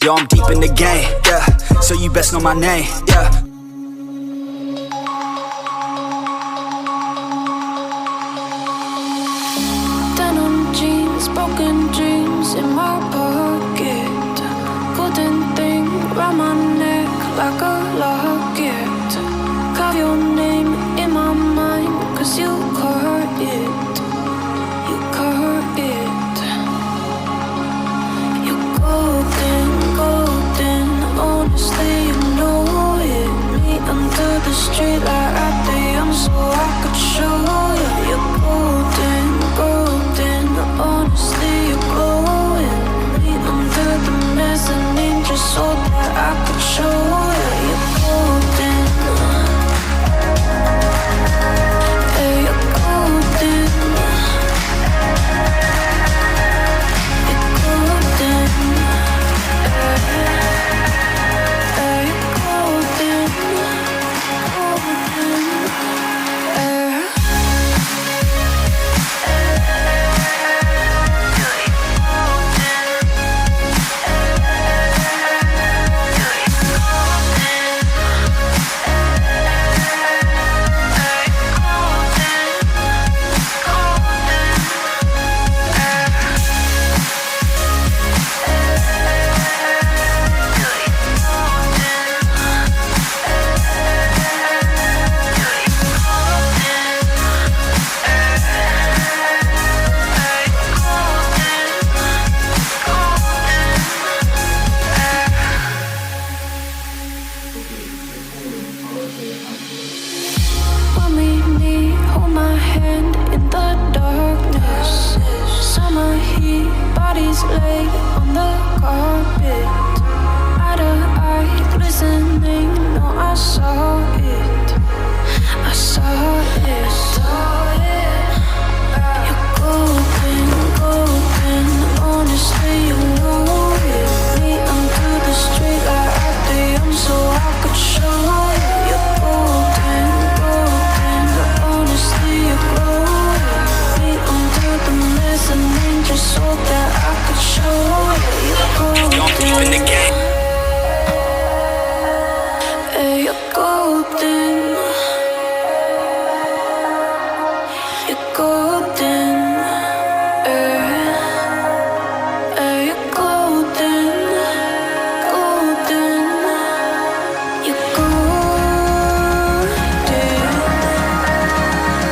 Yo, I'm deep in the game, yeah, so you best know my name, yeah. Denim jeans, broken dreams in my pocket. Golden thing round my neck like a locket. Carve your name in my mind, 'cause you caught it. You caught it. You're golden, golden. Honestly, you know it. Me under the street like I am, so I could show you. You're golden, golden. Honestly, you're glowing. Me under the mezzanine, just so that I could show you. You're golden. Yeah, you're golden. You're golden. Yeah, you're golden. Golden. Yeah. When we meet, hold my hand in the darkness. Summer heat, bodies laid on the carpet. Eye to eye, glistening, no, I saw it. I saw it. You're golden, golden. Honestly, you know it. Me under the street like I am, so I could show you. You're golden, golden. Honestly, you're glowing. Me under the mezzanine, just so that I could show you. You're golden. Yo, I'm deep in the game. Yeah, you're golden. You're golden. Yeah, you're golden. Golden. You're golden.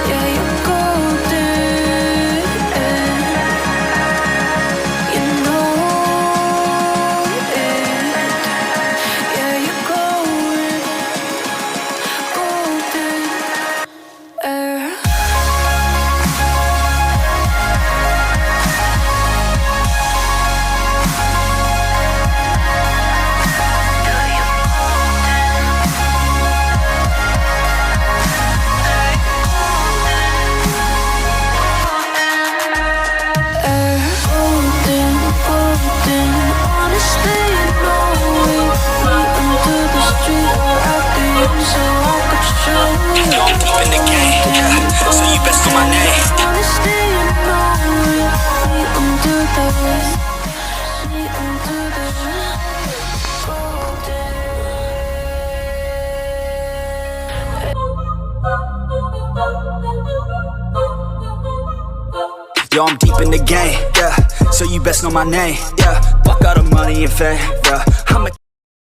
Yeah, you're golden. You know it. Yeah, you're glowing. Golden. Golden, golden. Honestly, you know it. Me under the street where I am, so I could show you. Yo, I'm deep in the game, yeah, so you best know my name. Honestly, you know it. Me under the Yo, I'm deep in the game, yeah, so you best know my name, yeah. Fuck all the money and fame, yeah. I'm a